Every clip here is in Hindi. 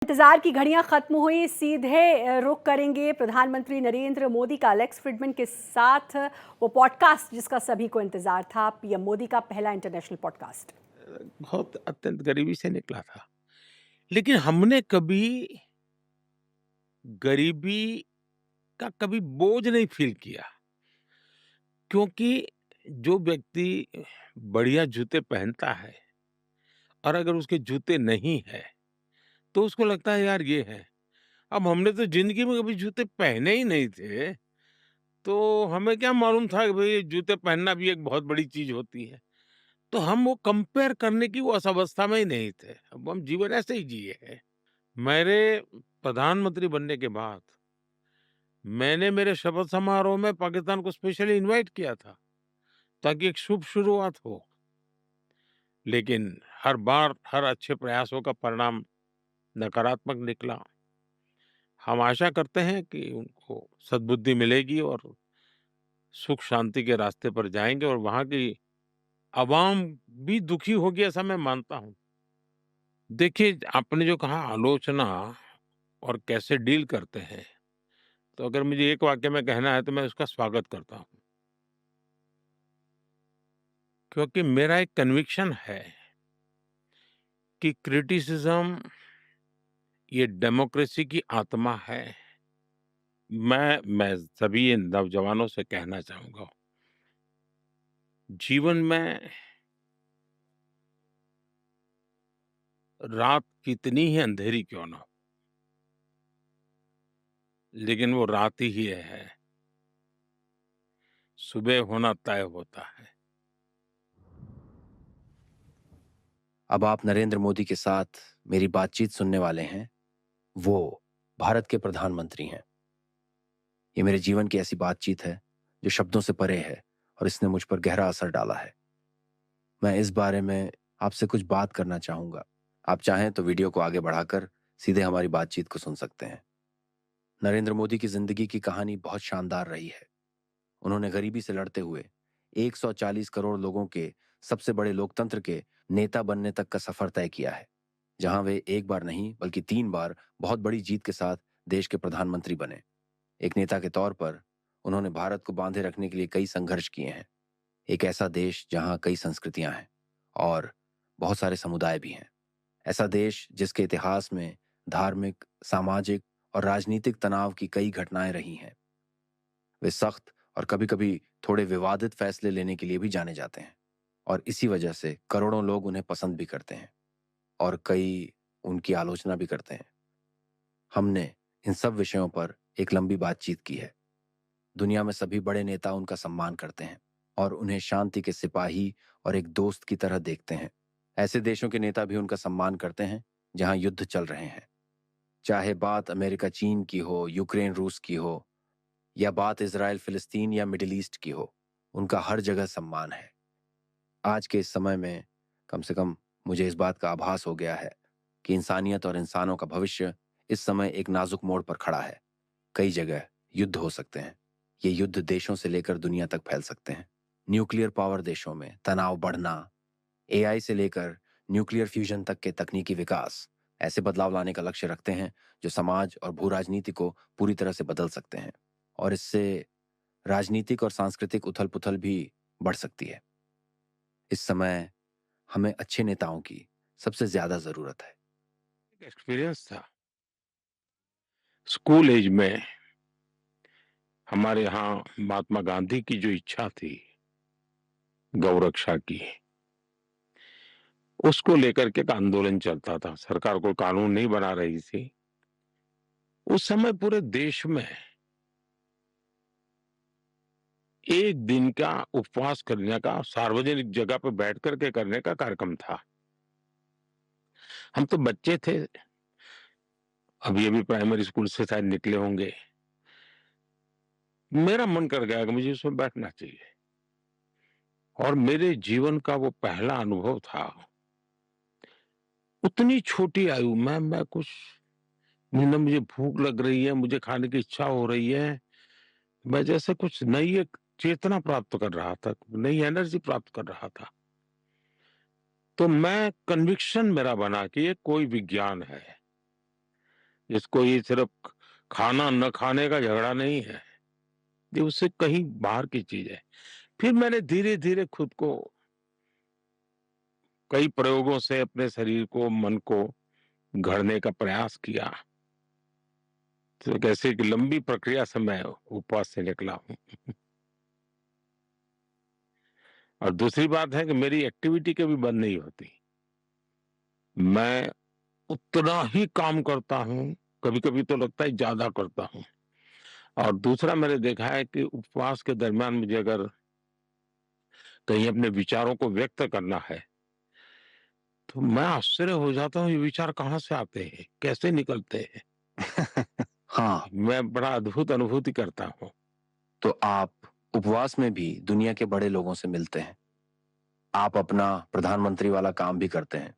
इंतजार की घड़ियां खत्म हुई। सीधे रुख करेंगे प्रधानमंत्री नरेंद्र मोदी का अलेक्स फ्रिडमैन के साथ वो पॉडकास्ट जिसका सभी को इंतजार था। पीएम मोदी का पहला इंटरनेशनल पॉडकास्ट। बहुत अत्यंत गरीबी से निकला था। लेकिन हमने कभी गरीबी का कभी बोझ नहीं फ़ील किया, क्योंकि जो व्यक्ति बढ़िया जूते पहनता है और अगर उसके जूते नहीं हैं, तो उसको लगता है यार ये है। अब हमने तो ज़िंदगी में कभी जूते पहने ही नहीं थे, तो हमें क्या मालूम था कि भई जूते पहनना भी एक बहुत बड़ी चीज़ होती है। तो हम वो कंपेयर करने की वो उस अवस्था में ही नहीं थे। अब हम जीवन ऐसे ही जिए हैं। मेरे प्रधानमंत्री बनने के बाद मैंने मेरे शपथ समारोह में पाकिस्तान को स्पेशली इनवाइट किया था, ताकि एक शुभ शुरुआत हो। लेकिन हर बार हर अच्छे प्रयासों का परिणाम नकारात्मक निकला। हम आशा करते हैं कि उनको सद्बुद्धि मिलेगी और सुख शांति के रास्ते पर जाएँगे और वहाँ की आवाम भी दुखी होगी, ऐसा मैं मानता हूँ। देखिए, आपने जो कहा आलोचना और कैसे डील करते हैं, तो अगर मुझे एक वाक्य में कहना है तो मैं उसका स्वागत करता हूँ। क्योंकि मेरा एक कन्विक्शन है कि क्रिटिसिज्म ये डेमोक्रेसी की आत्मा है। मैं सभी नौजवानों से कहना चाहूँगा, जीवन में रात कितनी ही अंधेरी क्यों ना हो, लेकिन वो रात ही है, सुबह होना तय होता है। अब आप नरेंद्र मोदी के साथ मेरी बातचीत सुनने वाले हैं। वो भारत के प्रधानमंत्री हैं। ये मेरे जीवन की ऐसी बातचीत है जो शब्दों से परे है और इसने मुझ पर गहरा असर डाला है। मैं इस बारे में आपसे कुछ बात करना चाहूँगा। आप चाहें तो वीडियो को आगे बढ़ाकर सीधे हमारी बातचीत को सुन सकते हैं। नरेंद्र मोदी की ज़िंदगी की कहानी बहुत शानदार रही है। उन्होंने गरीबी से लड़ते हुए 140 करोड़ लोगों के सबसे बड़े लोकतंत्र के नेता बनने तक का सफ़र तय किया है, जहां वे एक बार नहीं बल्कि 3 बार बहुत बड़ी जीत के साथ देश के प्रधानमंत्री बने। एक नेता के तौर पर उन्होंने भारत को बांधे रखने के लिए कई संघर्ष किए हैं। एक ऐसा देश जहां कई संस्कृतियां हैं और बहुत सारे समुदाय भी हैं। ऐसा देश जिसके इतिहास में धार्मिक, सामाजिक और राजनीतिक तनाव की कई घटनाएं रही हैं। वे सख्त और कभी-कभी थोड़े विवादित फैसले लेने के लिए भी जाने जाते हैं और इसी वजह से करोड़ों लोग उन्हें पसंद भी करते हैं और कई उनकी आलोचना भी करते हैं। हमने इन सब विषयों पर एक लंबी बातचीत की है। दुनिया में सभी बड़े नेता उनका सम्मान करते हैं और उन्हें शांति के सिपाही और एक दोस्त की तरह देखते हैं। ऐसे देशों के नेता भी उनका सम्मान करते हैं जहां युद्ध चल रहे हैं। चाहे बात अमेरिका चीन की हो, यूक्रेन रूस की हो, या बात इज़राइल फिलिस्तीन या मिडिल ईस्ट की हो, उनका हर जगह सम्मान है। आज के इस समय में कम से कम मुझे इस बात का आभास हो गया है कि इंसानियत और इंसानों का भविष्य इस समय एक नाजुक मोड़ पर खड़ा है। कई जगह युद्ध हो सकते हैं। ये युद्ध देशों से लेकर दुनिया तक फैल सकते हैं। न्यूक्लियर पावर देशों में तनाव बढ़ना, एआई से लेकर न्यूक्लियर फ्यूजन तक के तकनीकी विकास ऐसे बदलाव लाने का लक्ष्य रखते हैं जो समाज और भू राजनीति को पूरी तरह से बदल सकते हैं और इससे राजनीतिक और सांस्कृतिक उथल-पुथल भी बढ़ सकती है। इस समय हमें अच्छे नेताओं की सबसे ज़्यादा ज़रूरत है। एक एक्सपीरियंस था, स्कूल एज में हमारे यहाँ महात्मा गांधी की जो इच्छा थी गौ रक्षा की, उसको लेकर के एक आंदोलन चलता था। सरकार कोई कानून नहीं बना रही थी। उस समय पूरे देश में 1 दिन का उपवास करने का, सार्वजनिक जगह पे बैठ कर के करने का कार्यक्रम था। हम तो बच्चे थे, अभी-अभी प्राइमरी स्कूल से शायद निकले होंगे। मेरा मन कर गया कि मुझे उसमें बैठना चाहिए और मेरे जीवन का वो पहला अनुभव था। उतनी छोटी आयु में मैं कुछ ना मुझे भूख लग रही है, मुझे खाने की इच्छा हो रही है। मैं जैसे कुछ नई एक चेतना प्राप्त कर रहा था, नई एनर्जी प्राप्त कर रहा था। तो मैं कन्विक्शन मेरा बना कि ये कोई विज्ञान है। इसको ये सिर्फ खाना न खाने का झगड़ा नहीं है, ये उससे कहीं बाहर की चीज है। फिर मैंने धीरे धीरे खुद को कई प्रयोगों से अपने शरीर को, मन को गढ़ने का प्रयास किया। तो एक ऐसी एक लंबी प्रक्रिया से मैं उपवास से निकला हूँ। और दूसरी बात है कि मेरी एक्टिविटी कभी बंद नहीं होती। मैं उतना ही काम करता हूँ, कभी-कभी तो लगता है ज़्यादा करता हूँ। और दूसरा मैंने देखा है कि उपवास के दरमियान मुझे अगर कहीं अपने विचारों को व्यक्त करना है, तो मैं आश्चर्य हो जाता हूँ, ये विचार कहाँ से आते हैं? कैसे निकलते हैं? हाँ, मैं बड़ा अद्भुत अनुभूति करता हूँ। तो आप उपवास में भी दुनिया के बड़े लोगों से मिलते हैं। आप अपना प्रधानमंत्री वाला काम भी करते हैं।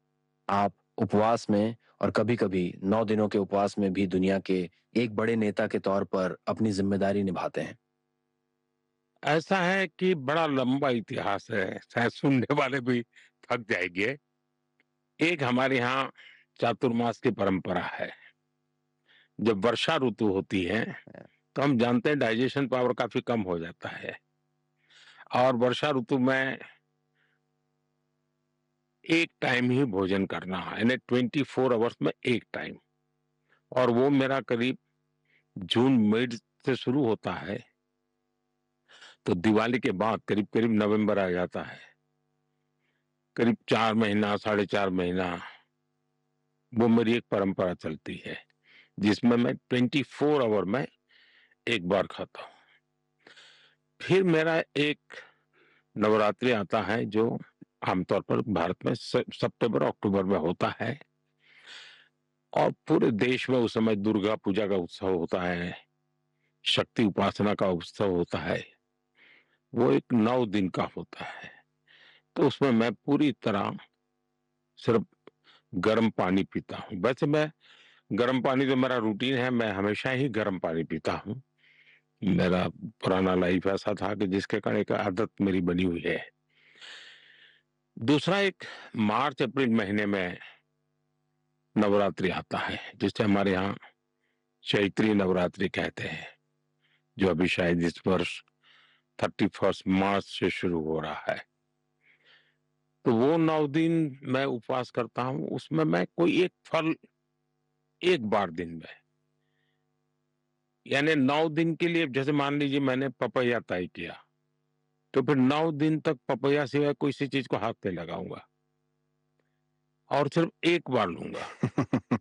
आप उपवास में और कभी-कभी 9 दिनों के उपवास में भी दुनिया के एक बड़े नेता के तौर पर अपनी जिम्मेदारी निभाते हैं। ऐसा है कि बड़ा लंबा इतिहास है, शायद सुनने वाले भी थक जाएँगे। एक हमारे यहाँ चातुर्मास की परंपरा है। जब वर्षा ऋतु होती है, तो हम जानते हैं डाइजेशन पावर काफ़ी कम हो जाता है और वर्षा ऋतु में एक टाइम ही भोजन करना है, यानी 24 आवर्स में एक टाइम। और वो मेरा करीब जून मिड से शुरू होता है, तो दिवाली के बाद करीब-करीब नवंबर आ जाता है। करीब 4 महीना, साढ़े 4 महीना, वो मेरी एक परंपरा चलती है, जिसमें मैं 24 आवर में एक बार खाता हूँ। फिर मेरा एक नवरात्रि आता है, जो आमतौर पर भारत में सितंबर-अक्टूबर में होता है और पूरे देश में उस समय दुर्गा पूजा का उत्सव होता है, शक्ति उपासना का उत्सव होता है। वो एक 9 दिन का होता है, तो उसमें मैं पूरी तरह सिर्फ गर्म पानी पीता हूँ। वैसे मैं गर्म पानी तो मेरा रूटीन है, मैं हमेशा ही गर्म पानी पीता हूँ। मेरा पुराना लाइफ ऐसा था कि जिसके कारण एक आदत मेरी बनी हुई है। दूसरा एक मार्च-अप्रैल महीने में नवरात्रि आता है, जिसे हमारे यहाँ चैत्री नवरात्रि कहते हैं, जो अभी शायद इस वर्ष 31 मार्च से शुरू हो रहा है। तो वो 9 दिन मैं उपवास करता हूँ, उसमें मैं कोई एक फल एक बार दिन में, यानी 9 दिन के लिए जैसे मान लीजिए मैंने पपैया तय किया, तो फिर 9 दिन तक पपैया सिवाय किसी चीज़ को हाथ नहीं लगाऊँगा और सिर्फ एक बार लूँगा।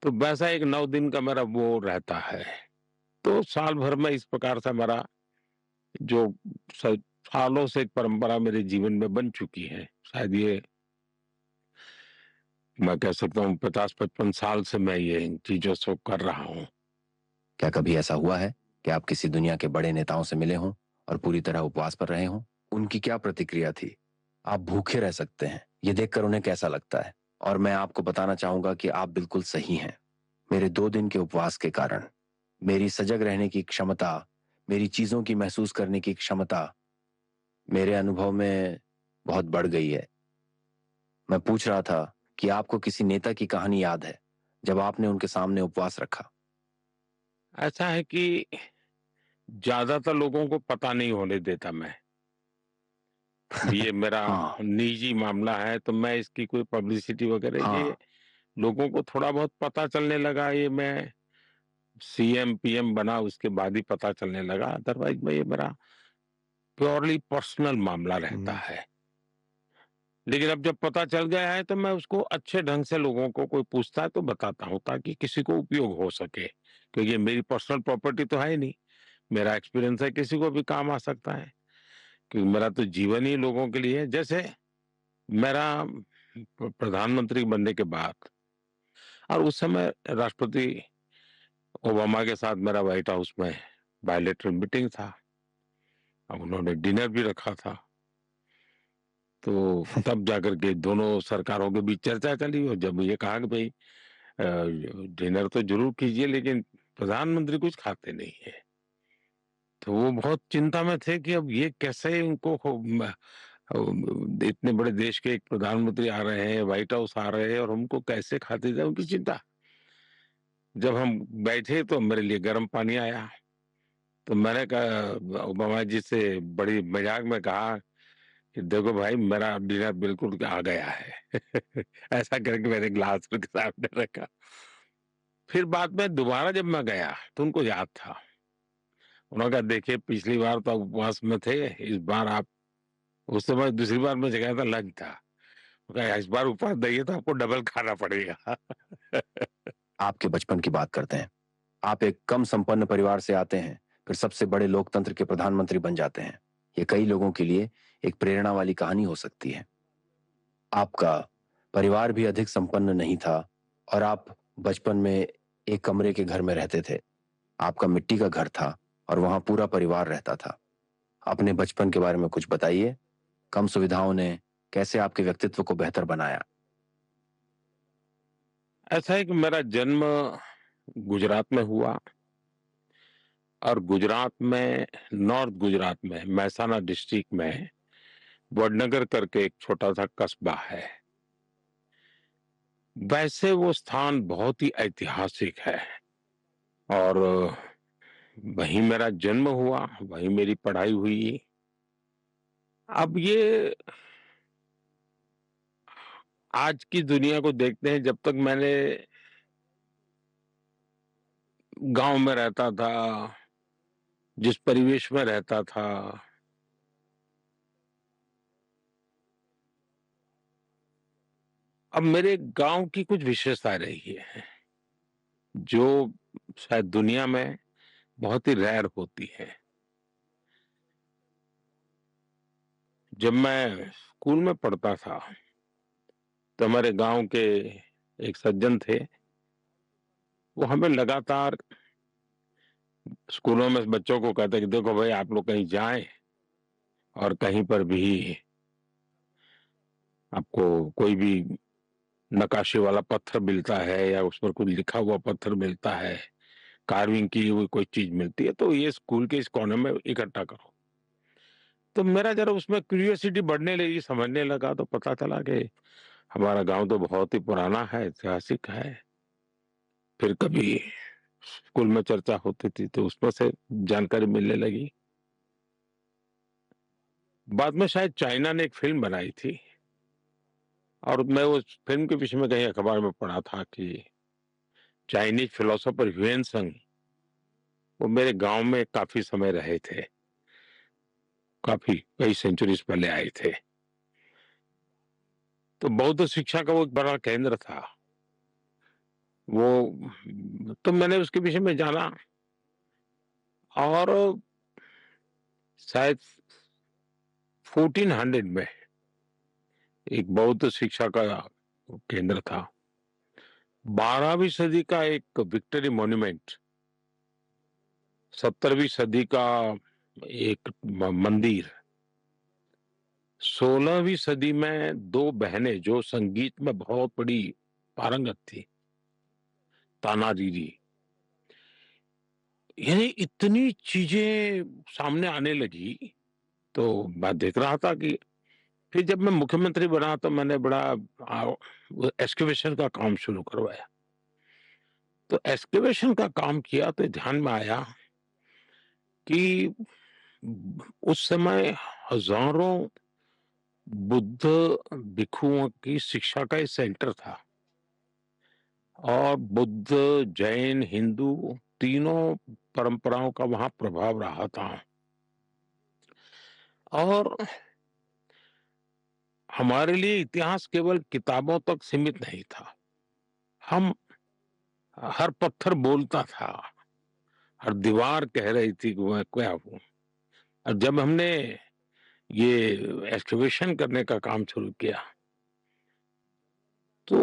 तो वैसा एक 9 दिन का मेरा वो रहता है। तो साल भर में इस प्रकार से हमारा जो स सालों से एक परंपरा मेरे जीवन में बन चुकी है। शायद ये मैं कह सकता हूँ 50-55 साल से मैं ये इन चीज़ों से कर रहा हूँ। क्या कभी ऐसा हुआ है कि आप किसी दुनिया के बड़े नेताओं से मिले हों और पूरी तरह उपवास पर रहे हों? उनकी क्या प्रतिक्रिया थी? आप भूखे रह सकते हैं, ये देखकर उन्हें कैसा लगता है? और मैं आपको बताना चाहूंगा कि आप बिल्कुल सही हैं। मेरे 2 दिन के उपवास के कारण मेरी सजग रहने की क्षमता, मेरी चीजों की महसूस करने की क्षमता मेरे अनुभव में बहुत बढ़ गई है। मैं पूछ रहा था कि आपको किसी नेता की कहानी याद है, जब आपने उनके सामने उपवास रखा? ऐसा है कि ज़्यादातर लोगों को पता नहीं होने देता मैं। ये मेरा हाँ, निजी मामला है, तो मैं इसकी कोई पब्लिसिटी वगैरह ये हाँ। लोगों को थोड़ा बहुत पता चलने लगा, ये मैं सीएम, पीएम बना उसके बाद ही पता चलने लगा, अदरवाइज़ में ये मेरा प्योरली पर्सनल मामला रहता हुँ। है। लेकिन अब जब पता चल गया है तो मैं उसको अच्छे ढंग से लोगों को कोई पूछता है तो बताता हूँ ताकि किसी को उपयोग हो सके। क्योंकि ये मेरी पर्सनल प्रॉपर्टी तो है ही नहीं। मेरा एक्सपीरियंस है किसी को भी काम आ सकता है। क्योंकि मेरा तो जीवन ही लोगों के लिए है। जैसे मेरा प्रधानमंत्री बनने के बाद और उस समय राष्ट्रपति ओबामा के साथ मेरा व्हाइट हाउस में बायलैटरल मीटिंग था। अब उन्होंने डिनर भी रखा था। तो तब जाकर के दोनों सरकारों के बीच चर्चा चली और जब ये कहा कि भाई डिनर तो ज़रूर कीजिए लेकिन प्रधानमंत्री कुछ खाते नहीं है। तो वो बहुत चिंता में थे कि अब ये कैसे उनको इतने बड़े देश के एक प्रधानमंत्री आ रहे हैं, व्हाइट हाउस आ रहे हैं और हमको कैसे खाते जाए उनकी चिंता। जब हम बैठे तो मेरे लिए गर्म पानी आया। तो मैंने कहा ओबामा जी से बड़ी मजाक में कहा कि देखो भाई मेरा डिनर बिल्कुल आ गया है। ऐसा करके मैंने ग्लास उनके सामने रखा। फिर बाद में दोबारा जब मैं गया तो उनको याद था। उन्होंने कहा देखिए पिछली बार तो आप उपवास में थे, इस बार आप उस समय दूसरी बार मैं गया था लंच था। कहा इस बार उपवास नहीं है तो आपको डबल खाना पड़ेगा। आपके बचपन की बात करते हैं। आप एक कम संपन्न परिवार से आते हैं, फिर सबसे बड़े लोकतंत्र के प्रधानमंत्री बन जाते हैं। ये कई लोगों के लिए एक प्रेरणा वाली कहानी हो सकती है। आपका परिवार भी अधिक संपन्न नहीं था और आप बचपन में एक कमरे के घर में रहते थे। आपका मिट्टी का घर था और वहां पूरा परिवार रहता था। अपने बचपन के बारे में कुछ बताइए। कम सुविधाओं ने कैसे आपके व्यक्तित्व को बेहतर बनाया? ऐसा है कि मेरा जन्म गुजरात में हुआ और गुजरात में नॉर्थ गुजरात में महसाना डिस्ट्रिक्ट में वडनगर करके एक छोटा सा कस्बा है। वैसे वो स्थान बहुत ही ऐतिहासिक है और वहीं मेरा जन्म हुआ, वहीं मेरी पढ़ाई हुई। अब ये आज की दुनिया को देखते हैं, जब तक मैंने गांव में रहता था, जिस परिवेश में रहता था, अब मेरे गांव की कुछ विशेषताएं रही है जो शायद दुनिया में बहुत ही रेयर होती है। जब मैं स्कूल में पढ़ता था तो हमारे गांव के एक सज्जन थे। वो हमें लगातार स्कूलों में बच्चों को कहते कि देखो भाई आप लोग कहीं जाएं और कहीं पर भी आपको कोई भी नक्काशी वाला पत्थर मिलता है या उस पर कुछ लिखा हुआ पत्थर मिलता है, कार्विंग की हुई कोई चीज मिलती है, तो ये स्कूल के इस कोने में इकट्ठा करो। तो मेरा जरा उसमें क्यूरियोसिटी बढ़ने लगी, समझने लगा तो पता चला कि हमारा गांव तो बहुत ही पुराना है, ऐतिहासिक है। फिर कभी स्कूल में चर्चा होती थी तो उसमें से जानकारी मिलने लगी। बाद में शायद चाइना ने एक फिल्म बनाई थी और मैं उस फिल्म के विषय में कहीं अखबार में पढ़ा था कि चाइनीज फिलोसोफर ह्यूएन संग वो मेरे गांव में काफी समय रहे थे, काफी कई सेंचुरीज पहले आए थे। तो बौद्ध शिक्षा का वो एक बड़ा केंद्र था। वो तो मैंने उसके विषय में जाना और शायद 1400 में एक बौद्ध शिक्षा का केंद्र था। 12वीं सदी का एक विक्टोरी मॉन्यूमेंट, 17वीं सदी का एक मंदिर, 16वीं सदी में दो बहनें जो संगीत में बहुत बड़ी पारंगत थी, ताना रीरी, यानी इतनी चीजें सामने आने लगी। तो मैं देख रहा था कि फिर जब मैं मुख्यमंत्री बना तो मैंने बड़ा एक्सकेवेशन का काम शुरू करवाया। तो एक्सकेवेशन का काम किया तो ध्यान में आया कि उस समय हजारों बुद्ध भिक्षुओं की शिक्षा का एक सेंटर था और बुद्ध, जैन, हिंदू तीनों परंपराओं का वहां प्रभाव रहा था। और हमारे लिए इतिहास केवल किताबों तक सीमित नहीं था। हम हर पत्थर बोलता था, हर दीवार कह रही थी कि मैं क्या हूं। और जब हमने ये एक्सकवेशन करने का काम शुरू किया तो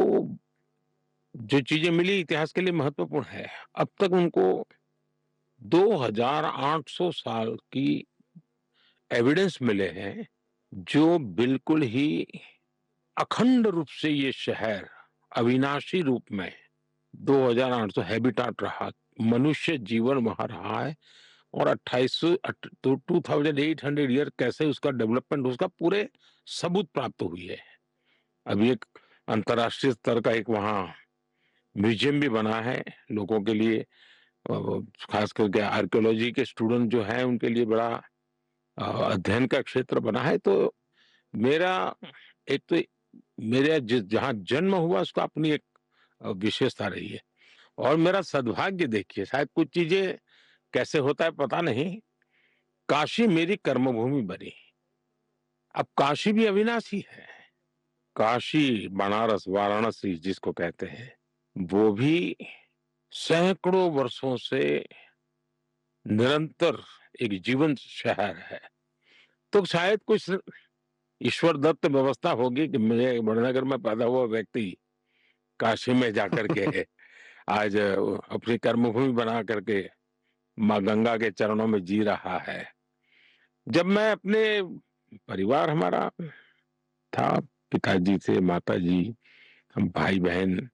जो चीजें मिली इतिहास के लिए महत्वपूर्ण है। अब तक उनको 2800 साल की एविडेंस मिले हैं जो बिल्कुल ही अखंड रूप से ये शहर अविनाशी रूप में 2800 हैबिटाट रहा, मनुष्य जीवन वहां रहा है। और 2800 ईयर कैसे उसका डेवलपमेंट, उसका पूरे सबूत प्राप्त हुई है। अभी एक अंतर्राष्ट्रीय स्तर का एक वहां म्यूजियम भी बना है लोगों के लिए। खास करके आर्कियोलॉजी के स्टूडेंट जो हैं उनके लिए बड़ा अध्ययन का क्षेत्र बना है। तो मेरा एक तो मेरा जिस जहाँ जन्म हुआ उसका अपनी एक विशेषता रही है। और मेरा सद्भाग्य देखिए, शायद कुछ चीजें कैसे होता है पता नहीं, काशी मेरी कर्मभूमि बनी। अब काशी भी अविनाशी है। काशी, बनारस, वाराणसी जिसको कहते हैं, वो भी सैकड़ों वर्षों से निरंतर एक जीवंत शहर है। तो शायद कुछ ईश्वर दत्त व्यवस्था होगी कि मेरे बड़नगर में पैदा हुआ व्यक्ति काशी में जाकर के आज अपनी कर्मभूमि बना करके माँ गंगा के चरणों में जी रहा है। जब मैं अपने परिवार हमारा था, पिताजी थे, माताजी, हम भाई बहन,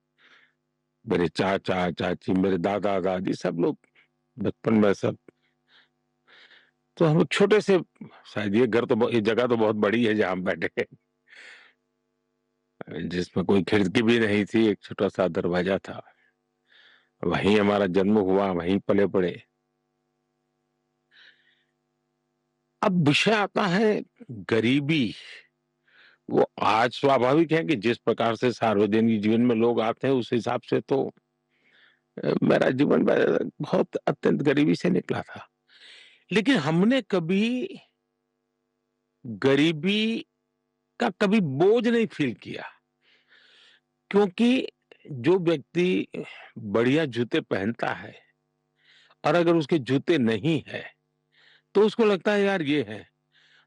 मेरे चाचा चाची, मेरे दादा दादी, सब लोग बचपन में सब, तो हम लोग छोटे से, शायद ये घर तो ये जगह तो बहुत बड़ी है जहां हम बैठे हैं, जिसमें कोई खिड़की भी नहीं थी, एक छोटा सा दरवाजा था। वहीं हमारा जन्म हुआ, वहीं पले पड़े। अब विषय आता है गरीबी। वो आज स्वाभाविक है कि जिस प्रकार से सार्वजनिक जीवन में लोग आते हैं उस हिसाब से तो मेरा जीवन बहुत अत्यंत गरीबी से निकला था। लेकिन हमने कभी गरीबी का कभी बोझ नहीं फील किया, क्योंकि जो व्यक्ति बढ़िया जूते पहनता है और अगर उसके जूते नहीं है तो उसको लगता है यार ये है।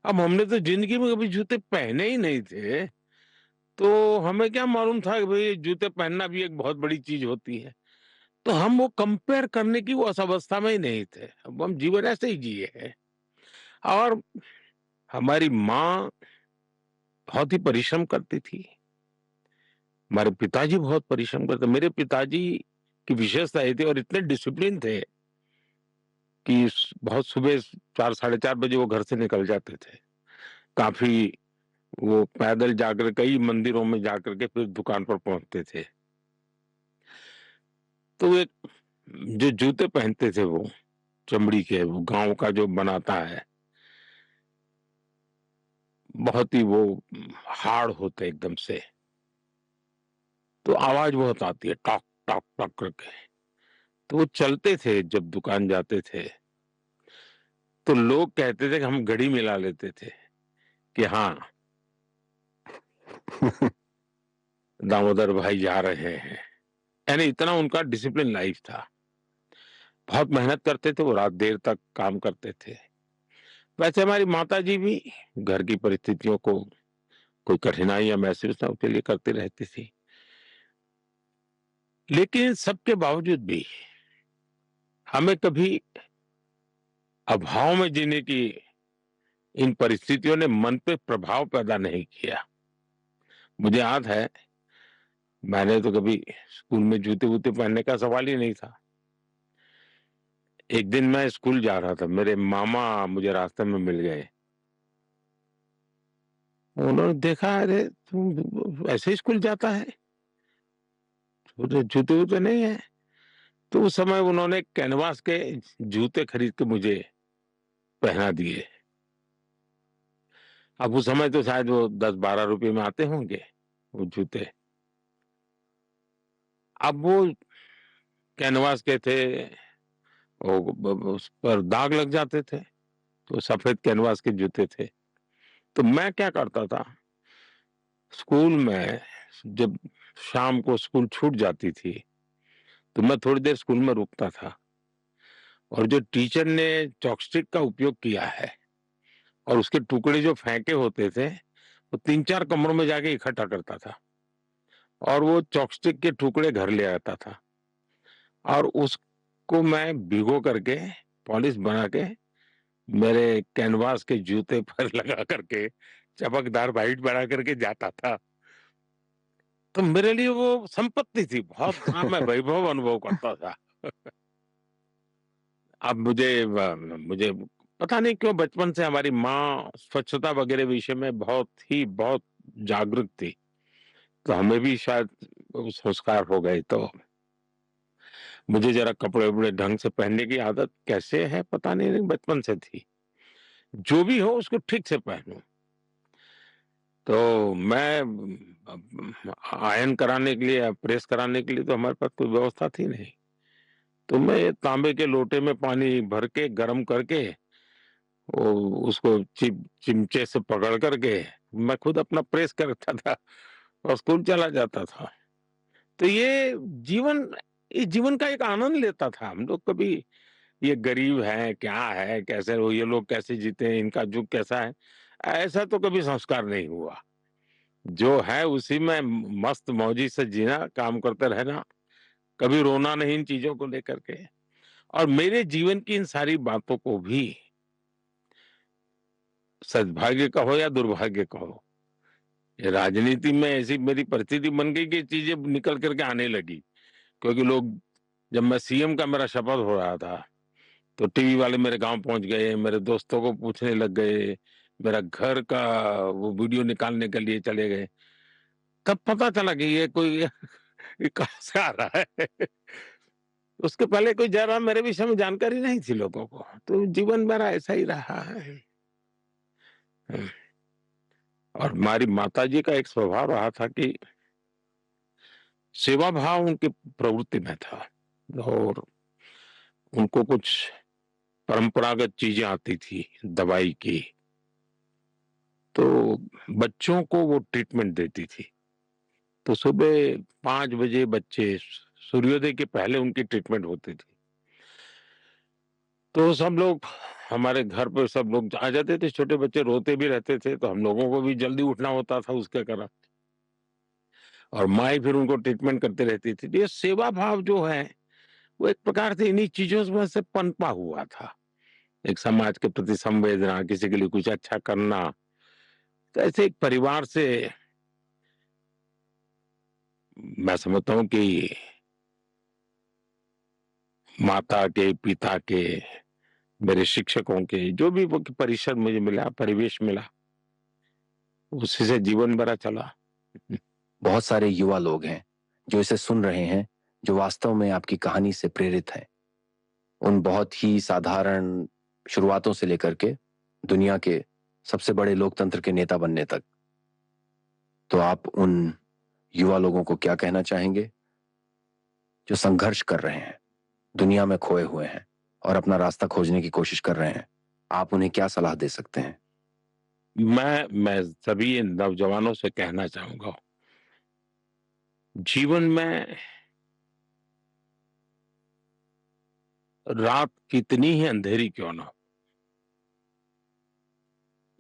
अब हमने तो जिंदगी में कभी जूते पहने ही नहीं थे, तो हमें क्या मालूम था कि भाई जूते पहनना भी एक बहुत बड़ी चीज होती है। तो हम वो कंपेयर करने की वो उस अवस्था में ही नहीं थे। अब हम जीवन ऐसे ही जिए हैं। और हमारी माँ बहुत ही परिश्रम करती थी, हमारे पिताजी बहुत परिश्रम करते। मेरे पिताजी की विशेषता ये थी और इतने डिसिप्लिन थे कि बहुत सुबह 4 साढ़े 4 बजे वो घर से निकल जाते थे। काफी वो पैदल जाकर कई मंदिरों में जाकर के फिर दुकान पर पहुंचते थे। तो एक जो जूते पहनते थे वो चमड़ी के, वो गांव का जो बनाता है, बहुत ही वो हार्ड होते एकदम से, तो आवाज बहुत आती है टॉक टॉक टॉक करके। तो वो चलते थे जब दुकान जाते थे, तो लोग कहते थे कि हम घड़ी मिला लेते थे कि हाँ दामोदर भाई जा रहे हैं। यानी इतना उनका डिसिप्लिन लाइफ था। बहुत मेहनत करते थे, वो रात देर तक काम करते थे। वैसे हमारी माताजी भी घर की परिस्थितियों को कोई कठिनाइयां महसूस ना उसके लिए करती रहती थी। लेकिन सबके बावजूद भी हमें कभी अभाव में जीने की इन परिस्थितियों ने मन पे प्रभाव पैदा नहीं किया। मुझे याद है, मैंने तो कभी स्कूल में जूते वूते पहनने का सवाल ही नहीं था। एक दिन मैं स्कूल जा रहा था, मेरे मामा मुझे रास्ते में मिल गए। उन्होंने देखा, अरे तू ऐसे स्कूल जाता है, जूते वूते नहीं है। तो उस समय उन्होंने कैनवास के जूते खरीद के मुझे पहना दिए। अब उस समय तो शायद वो 10-12 रुपए में आते होंगे वो जूते। अब वो कैनवास के थे, उस पर दाग लग जाते थे, तो सफेद कैनवास के जूते थे। तो मैं क्या करता था, स्कूल में जब शाम को स्कूल छूट जाती थी तो मैं थोड़ी देर स्कूल में रुकता था, और जो टीचर ने चॉपस्टिक का उपयोग किया है और उसके टुकड़े जो फेंके होते थे, वो 3-4 कमरों में जाके इकट्ठा करता था और वो चॉपस्टिक के टुकड़े घर ले आता था और उसको मैं भिगो करके पॉलिश बना के मेरे कैनवास के जूते पर लगा करके चमकदार वाइट बना करके जाता था। तो मेरे लिए वो संपत्ति थी, बहुत बड़ा मैं वैभव अनुभव करता था। अब मुझे पता नहीं क्यों बचपन से हमारी माँ स्वच्छता वगैरह विषय में बहुत जागरूक थी, तो हमें भी शायद वो संस्कार हो गए। तो मुझे जरा कपड़े-वपड़े ढंग से पहनने की आदत कैसे है पता नहीं बचपन से थी। जो भी हो उसको ठीक से पहनूँ। तो मैं आयरन कराने के लिए या प्रेस कराने के लिए तो हमारे पास कोई व्यवस्था थी नहीं। तो मैं तांबे के लोटे में पानी भर के गरम करके वो उसको चिमचे से पकड़ करके मैं खुद अपना प्रेस करता था और स्कूल चला जाता था। तो जीवन इस जीवन का एक आनंद लेता था। हम लोग कभी ये गरीब हैं, क्या है, कैसे वो ये लोग कैसे जीते हैं, इनका जुग कैसा है, ऐसा तो कभी संस्कार नहीं हुआ। जो है उसी में मस्त मौजी से जीना, काम करते रहना, कभी रोना नहीं इन चीज़ों को लेकर के। और मेरे जीवन की इन सारी बातों को भी सद्भाग्य कहो या दुर्भाग्य कहो, ये राजनीति में ऐसी मेरी परिस्थिति बन गई कि चीज़ें निकल कर के आने लगी। क्योंकि लोग जब मैं सीएम का मेरा शपथ हो रहा था, तो टीवी वाले मेरे गाँव पहुँच गए, मेरे दोस्तों को पूछने लग गए, मेरा घर का वो वीडियो निकालने के लिए चले गए। तब पता चला कि ये कोई ये कहाँ से आ रहा है। उसके पहले कोई ज़रा मेरे विषय में जानकारी नहीं थी लोगों को। तो जीवन मेरा ऐसा ही रहा है। हुँ। और हमारी माताजी का एक स्वभाव रहा था कि सेवा भाव उनकी प्रवृत्ति में था और उनको कुछ परंपरागत चीज़ें आती थी, दवाई की। तो बच्चों को वो ट्रीटमेंट देती थी। तो सुबह 5 बजे बच्चे सूर्योदय के पहले उनकी ट्रीटमेंट होती थी। तो सब लोग हमारे घर पे सब लोग आ जाते थे, छोटे बच्चे रोते भी रहते थे, तो हम लोगों को भी जल्दी उठना होता था उसके कारण। और माँ ही फिर उनको ट्रीटमेंट करती रहती थी। तो ये सेवा भाव जो है, वो एक प्रकार से इन्हीं चीज़ों में से पनपा हुआ था। एक समाज के प्रति संवेदना, किसी के लिए कुछ अच्छा करना। तो ऐसे एक परिवार से मैं समझता हूँ कि माता के, पिता के, मेरे शिक्षकों के, जो भी वो परिसर मुझे मिला, परिवेश मिला, उसी से जीवन मेरा चला। बहुत सारे युवा लोग हैं जो इसे सुन रहे हैं, जो वास्तव में आपकी कहानी से प्रेरित हैं। उन बहुत ही साधारण शुरुआतों से लेकर के दुनिया के सबसे बड़े लोकतंत्र के नेता बनने तक। तो आप उन युवा लोगों को क्या कहना चाहेंगे जो संघर्ष कर रहे हैं, दुनिया में खोए हुए हैं और अपना रास्ता खोजने की कोशिश कर रहे हैं? आप उन्हें क्या सलाह दे सकते हैं? मैं सभी नौजवानों से कहना चाहूँगा, जीवन में रात कितनी ही अंधेरी क्यों ना हो,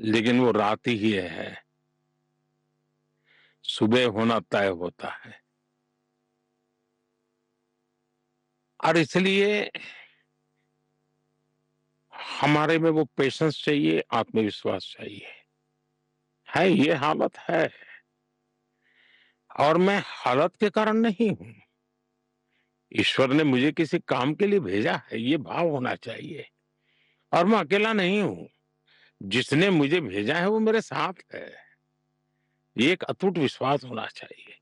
लेकिन वो रात ही है, सुबह होना तय होता है। और इसलिए हमारे में वो पेशेंस चाहिए, आत्मविश्वास चाहिए। है ये हालत है और मैं हालत के कारण नहीं हूँ। ईश्वर ने मुझे किसी काम के लिए भेजा है, ये भाव होना चाहिए। और मैं अकेला नहीं हूँ, जिसने मुझे भेजा है वो मेरे साथ है। ये एक अटूट विश्वास होना चाहिए।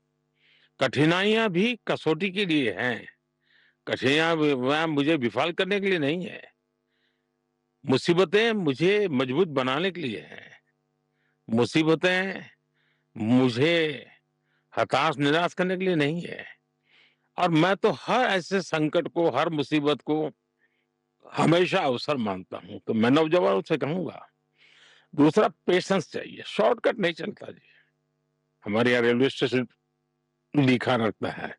कठिनाइयाँ भी कसौटी के लिए हैं, कठिनाइयाँ मुझे विफल करने के लिए नहीं है। मुसीबतें मुझे मजबूत बनाने के लिए हैं। मुसीबतें मुझे हताश निराश करने के लिए नहीं है। और मैं तो हर ऐसे संकट को, हर मुसीबत को हमेशा अवसर मानता हूँ। तो मैं नौजवानों से कहूँगा, दूसरा पेशेंस चाहिए, शॉर्टकट नहीं चलता जी। हमारे यहाँ रेलवे स्टेशन लिखा रहता है।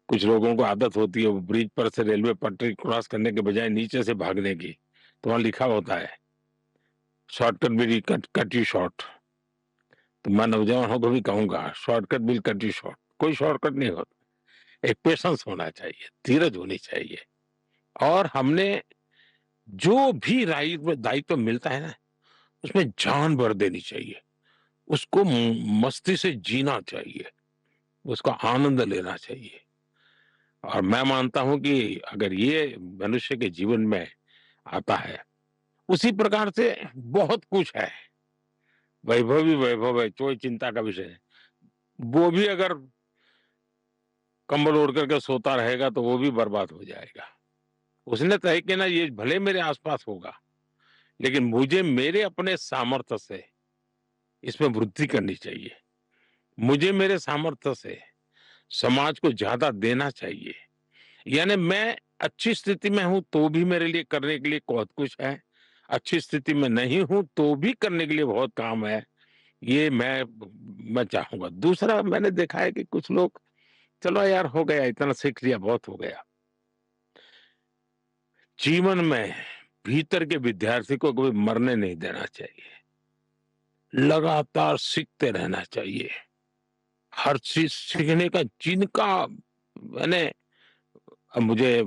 कुछ लोगों को आदत होती है वो ब्रिज पर से रेलवे पटरी क्रॉस करने के बजाय नीचे से भागने की। तो वहाँ लिखा होता है, shortcut will cut cut you short. तो मैं नौजवानों को भी कहूँगा, shortcut will cut you short. कोई शॉर्टकट नहीं होता। एक पेशेंस होना चाहिए, धीरज होनी चाहिए। और हमने जो भी दायित्व मिलता है ना, उसमें जान भर देनी चाहिए। उसको मस्ती से जीना चाहिए, उसका आनंद लेना चाहिए। और मैं मानता हूँ कि अगर ये मनुष्य के जीवन में आता है, उसी प्रकार से बहुत कुछ है। वैभव ही वैभव है, कोई चिंता का विषय है। वो भी अगर कंबल ओढ़ करके सोता रहेगा तो वो भी बर्बाद हो जाएगा। उसने तय किया ना ये भले मेरे आस-पास होगा, लेकिन मुझे मेरे अपने सामर्थ्य से इसमें वृद्धि करनी चाहिए। मुझे मेरे सामर्थ्य से समाज को ज़्यादा देना चाहिए। यानी मैं अच्छी स्थिति में हूँ तो भी मेरे लिए करने के लिए बहुत कुछ है। अच्छी स्थिति में नहीं हूँ तो भी करने के लिए बहुत काम है। ये मैं चाहूँगा। दूसरा मैंने देखा है कि कुछ लोग चलो यार हो गया इतना सीख लिया बहुत हो गया। जीवन में भीतर के विद्यार्थी को कभी मरने नहीं देना चाहिए। लगातार सीखते रहना चाहिए। हर चीज़ सीखने का जिनका मैंने अब मुझे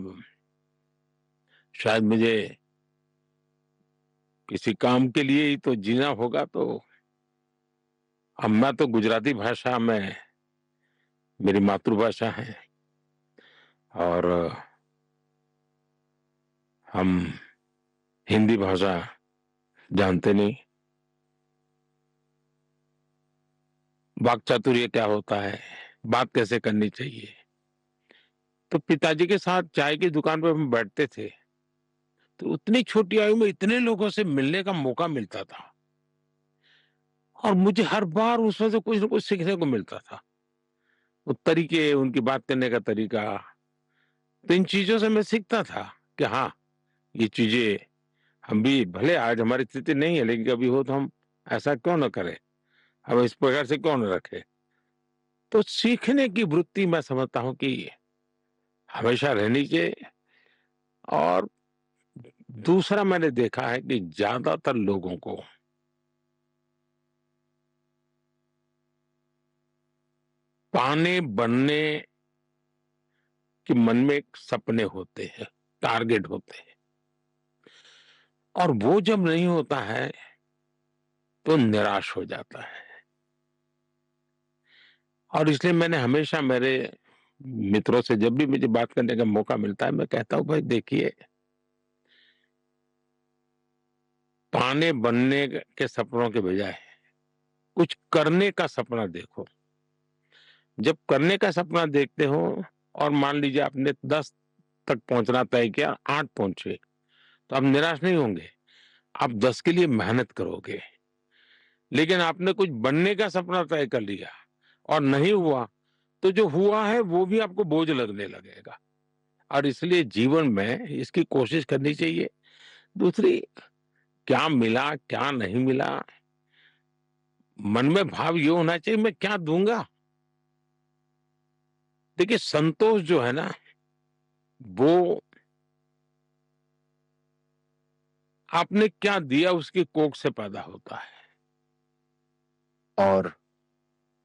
किसी काम के लिए ही तो जीना होगा तो अब मैं तो गुजराती भाषा में मेरी मातृभाषा है और हम हिंदी भाषा जानते नहीं। वाक्चातुर्य क्या होता है, बात कैसे करनी चाहिए। तो पिताजी के साथ चाय की दुकान पे हम बैठते थे, तो उतनी छोटी आयु में इतने लोगों से मिलने का मौका मिलता था और मुझे हर बार उसमें से कुछ न कुछ सीखने को मिलता था। वो तरीके, उनकी बात करने का तरीका, तो इन चीज़ों से मैं सीखता था कि हाँ, ये चीज़ें हम भी भले आज हमारी स्थिति नहीं है, लेकिन कभी हो तो हम ऐसा क्यों ना करें? हम इस प्रकार से क्यों ना रखें? तो सीखने की वृत्ति मैं समझता हूँ कि हमेशा रहनी चाहिए और दूसरा मैंने देखा है कि ज़्यादातर लोगों को पाने बनने के मन में एक सपने होते हैं, टारगेट होते हैं और वो जब नहीं होता है, तो निराश हो जाता है। और इसलिए मैंने हमेशा मेरे मित्रों से जब भी मुझे बात करने का मौका मिलता है, मैं कहता हूँ भाई देखिए, पाने बनने के सपनों के बजाय कुछ करने का सपना देखो। जब करने का सपना देखते हो और मान लीजिए आपने 10 तक पहुँचना तय किया, 8 पहुँचे, तो आप निराश नहीं होंगे। आप 10 के लिए मेहनत करोगे। लेकिन आपने कुछ बनने का सपना तय कर लिया और नहीं हुआ, तो जो हुआ है वो भी आपको बोझ लगने लगेगा। और इसलिए जीवन में इसकी कोशिश करनी चाहिए। दूसरी क्या मिला, क्या नहीं मिला, मन में भाव ये होना चाहिए मैं क्या दूँगा? देखिए संतोष जो है ना, वो आपने क्या दिया उसकी कोख से पैदा होता है। और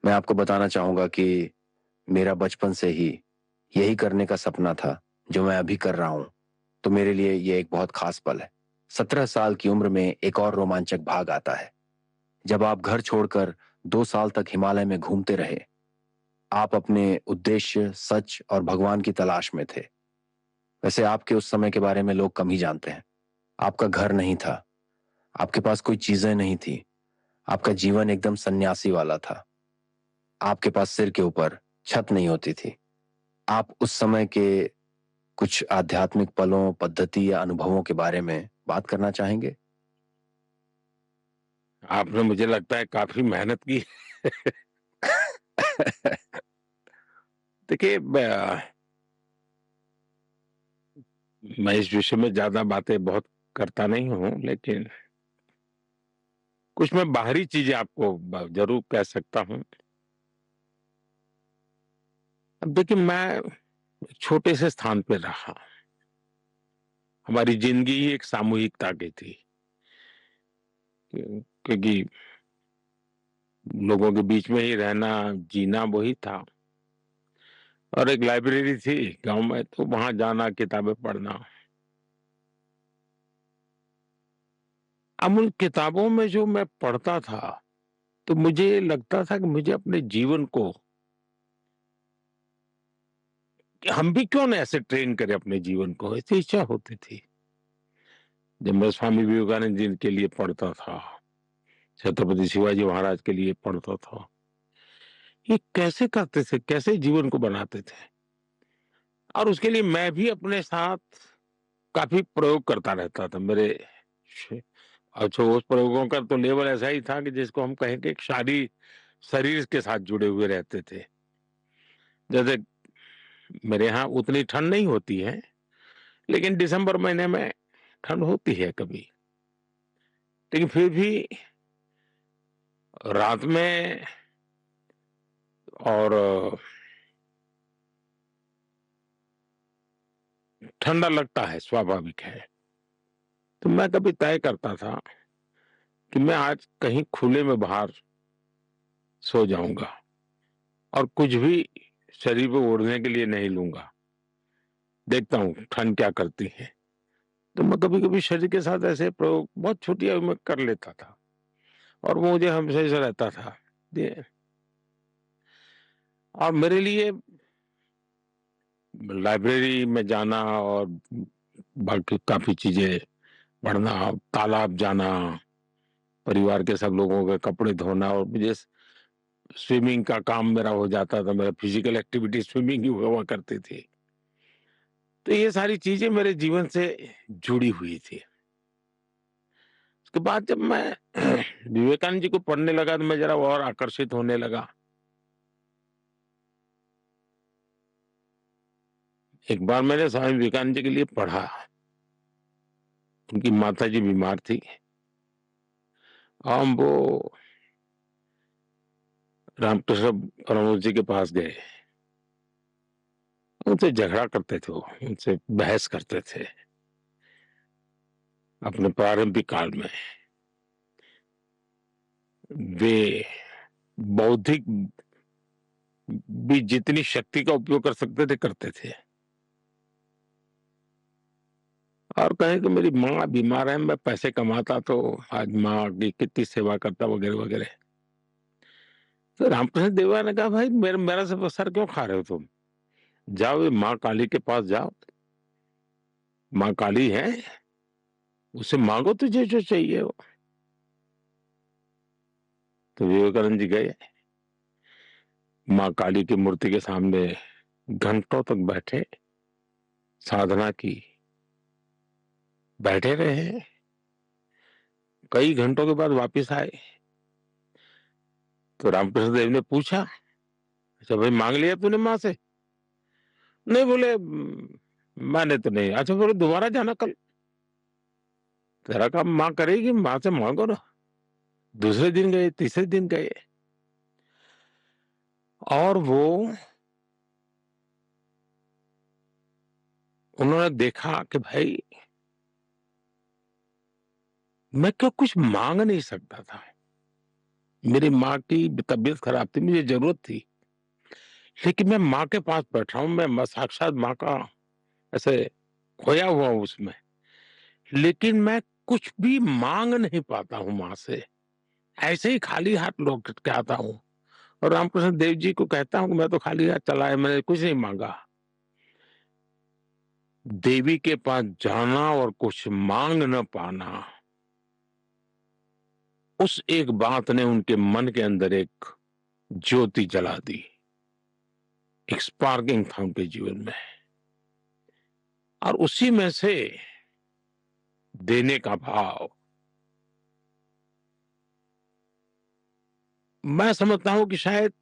मैं आपको बताना चाहूँगा कि मेरा बचपन से ही यही करने का सपना था, जो मैं अभी कर रहा हूँ। तो मेरे लिए ये एक बहुत खास पल है। 17 साल की उम्र में एक और रोमांचक भाग आता है, जब आप घर छोड़कर 2 साल तक हिमालय में घूमते रहे। आप अपने उद्देश्य, सच और भगवान की तलाश में थे। वैसे आपके उस समय के बारे में लोग कम ही जानते हैं। आपका घर नहीं था, आपके पास कोई चीजें नहीं थी, आपका जीवन एकदम सन्यासी वाला था। आपके पास सिर के ऊपर छत नहीं होती थी। आप उस समय के कुछ आध्यात्मिक पलों, पद्धति या अनुभवों के बारे में बात करना चाहेंगे? आपने मुझे लगता है काफ़ी मेहनत की। देखिए मैं इस विषय में ज़्यादा बातें बहुत करता नहीं हूँ, लेकिन कुछ मैं बाहरी चीज़ें आपको ज़रूर कह सकता हूँ। अब देखिए मैं एक छोटे से स्थान पे रहा। हमारी ज़िंदगी ही एक सामूहिकता की थी। क्योंकि लोगों के बीच में ही रहना, जीना वही था और एक लाइब्रेरी थी गाँव में, तो वहाँ जाना, किताबें पढ़ना। अब उन किताबों में जो मैं पढ़ता था, तो मुझे लगता था कि मुझे अपने जीवन को कि हम भी क्यों ना ऐसे ट्रेन करें अपने जीवन को, ऐसी इच्छा होती थी। जब मैं स्वामी विवेकानंद जी के लिए पढ़ता था, छत्रपति शिवाजी महाराज के लिए पढ़ता था, ये कैसे करते थे, कैसे जीवन को बनाते थे? और उसके लिए मैं भी अपने साथ काफ़ी प्रयोग करता रहता था। मेरे श अच्छा, उस प्रयोगों का तो लेवल ऐसा ही था कि जिसको हम कहें कि एक शरीर के साथ जुड़े हुए रहते थे। जैसे मेरे यहाँ उतनी ठंड नहीं होती है, लेकिन दिसंबर महीने में ठंड होती है कभी। लेकिन फिर भी रात में और ठंडा लगता है, स्वाभाविक है। तो मैं कभी तय करता था कि मैं आज कहीं खुले में बाहर सो जाऊँगा और कुछ भी शरीर पे ओढ़ने के लिए नहीं लूँगा। देखता हूँ ठंड क्या करती है। तो मैं कभी-कभी शरीर के साथ ऐसे प्रयोग बहुत छोटी आयु में कर लेता था और वो मुझे हमेशा ऐसा रहता था। ये और मेरे लिए लाइब्रेरी में जाना और बाकी काफ़ी चीज़ें पढ़ना, तालाब जाना, परिवार के सब लोगों के कपड़े धोना और मुझे स्विमिंग का काम मेरा हो जाता था। मेरा फिजिकल एक्टिविटी स्विमिंग ही हुआ करती थी। तो ये सारी चीज़ें मेरे जीवन से जुड़ी हुई थी। उसके बाद जब मैं विवेकानंद जी को पढ़ने लगा तो मैं ज़रा और आकर्षित होने लगा। एक बार मैंने स्वामी विवेकानंद जी के लिए पढ़ा। उनकी माताजी बीमार थी। हम वो रामकृष्ण परमहंस जी के पास गए। उनसे झगड़ा करते थे वो, उनसे बहस करते थे अपने प्रारंभिक काल में। वे बौद्धिक भी जितनी शक्ति का उपयोग कर सकते थे, करते थे। और कहें कि मेरी माँ बीमार है, मैं पैसे कमाता तो आज माँ की कितनी सेवा करता वगैरह-वगैरह। तो रामकृष्ण देवराय ने कहा, "भाई मेरा सर क्यों खा रहे हो तुम? जाओ ये माँ काली के पास जाओ। माँ काली है, उससे माँगो तुझे जो चाहिए हो।" तो विवेकानंद जी गए, माँ काली की मूर्ति के सामने घंटों तक बैठे, साधना की, बैठे रहे। कई घंटों के बाद वापस आए, तो रामकृष्ण देव ने पूछा, "अच्छा भाई माँग लिया तूने माँ से?" नहीं बोले, मैंने तो नहीं।" अच्छा बोले, "दोबारा जाना कल, तेरा काम माँ करेगी, माँ से माँगो ना।" दूसरे दिन गए, तीसरे दिन गए और वो उन्होंने देखा कि भाई मैं क्यों कुछ माँग नहीं सकता था। मेरी माँ की तबीयत खराब थी, मुझे ज़रूरत थी। लेकिन मैं माँ के पास बैठा हूँ, मैं साक्षात माँ का ऐसे खोया हुआ हूँ उसमें। लेकिन मैं कुछ भी माँग नहीं पाता हूँ माँ से। ऐसे ही खाली हाथ लौट के आता हूँ और रामकृष्ण देव जी को कहता हूँ कि मैं तो खाली हाथ चला है, मैंने कुछ नहीं माँगा। देवी के पास जाना और कुछ माँग न पाना, उस एक बात ने उनके मन के अंदर एक ज्योति जला दी। एक स्पार्किंग था उनके जीवन में और उसी में से देने का भाव। मैं समझता हूँ कि शायद